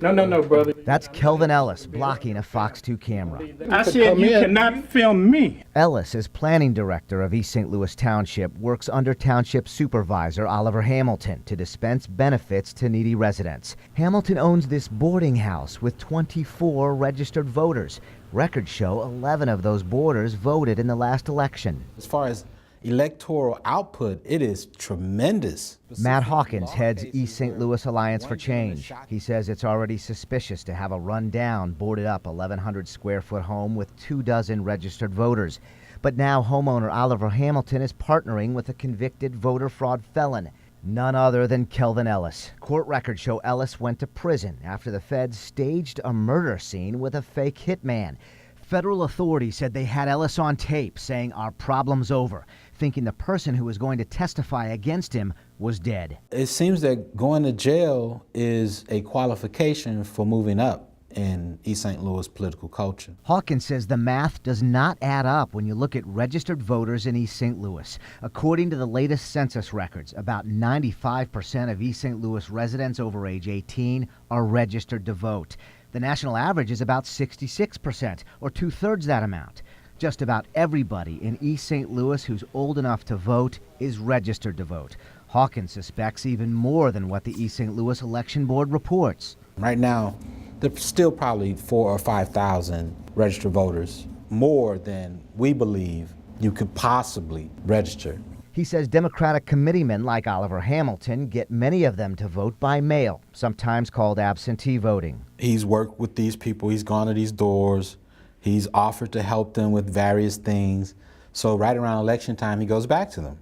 No, brother. That's Kelvin Ellis blocking a Fox 2 camera. I said you cannot film me. Ellis is planning director of East St. Louis Township, works under Township Supervisor Oliver Hamilton to dispense benefits to needy residents. Hamilton owns this boarding house with 24 registered voters. Records show 11 of those boarders voted in the last election. As far as electoral output, it is tremendous. Matt Hawkins heads East St. Louis Alliance for Change. He says it's already suspicious to have a run-down, boarded-up 1,100-square-foot home with 24 registered voters. But now homeowner Oliver Hamilton is partnering with a convicted voter fraud felon, none other than Kelvin Ellis. Court records show Ellis went to prison after the feds staged a murder scene with a fake hitman. Federal authorities said they had Ellis on tape saying, "Our problem's over," thinking the person who was going to testify against him was dead. It seems that going to jail is a qualification for moving up in East St. Louis political culture. Hawkins says the math does not add up when you look at registered voters in East St. Louis. According to the latest census records, about 95% of East St. Louis residents over age 18 are registered to vote. The national average is about 66%, or two-thirds that amount. Just about everybody in East St. Louis who's old enough to vote is registered to vote. Hawkins suspects even more than what the East St. Louis Election Board reports. Right now, there's still probably 4,000 or 5,000 registered voters, more than we believe you could possibly register. He says Democratic committeemen like Oliver Hamilton get many of them to vote by mail, sometimes called absentee voting. He's worked with these people, he's gone to these doors, he's offered to help them with various things. So right around election time, he goes back to them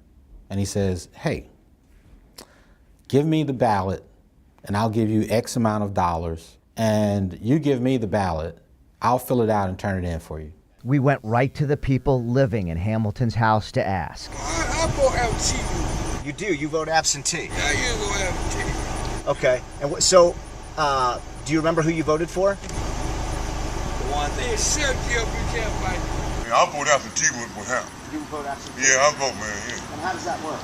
and he says, "Hey, give me the ballot and I'll give you X amount of dollars, and you give me the ballot, I'll fill it out and turn it in for you." We went right to the people living in Hamilton's house to ask. I vote absentee. You do? You vote absentee? Yeah, you vote absentee. Okay. And so, do you remember who you voted for? The one they shut you up, you can't fight. Yeah, I vote absentee with him. You vote absentee? Yeah, I vote, man, yeah. And how does that work?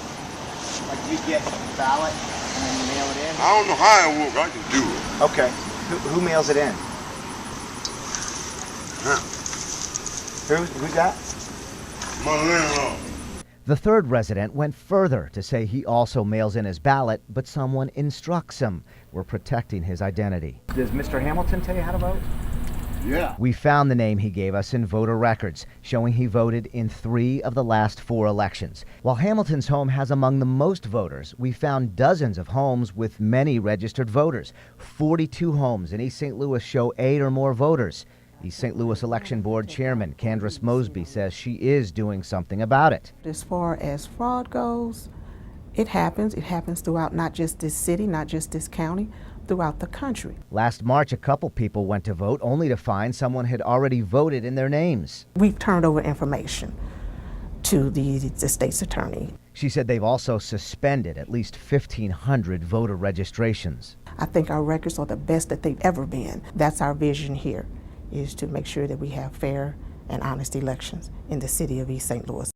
Like, you get the ballot and then you mail it in? I don't know how it works, I can do it. Okay. Who mails it in? Huh? Who's that? My landlord. The third resident went further to say he also mails in his ballot, but someone instructs him. We're protecting his identity. Does Mr. Hamilton tell you how to vote? Yeah. We found the name he gave us in voter records, showing he voted in 3 of the last 4 elections. While Hamilton's home has among the most voters, we found dozens of homes with many registered voters. 42 homes in East St. Louis show 8 or more voters. The St. Louis Election Board Chairman Candace Mosby says she is doing something about it. As far as fraud goes, it happens. It happens throughout not just this city, not just this county, throughout the country. Last March, a couple people went to vote only to find someone had already voted in their names. We've turned over information to the state's attorney. She said they've also suspended at least 1,500 voter registrations. I think our records are the best that they've ever been. That's our vision here, is to make sure that we have fair and honest elections in the city of East St. Louis.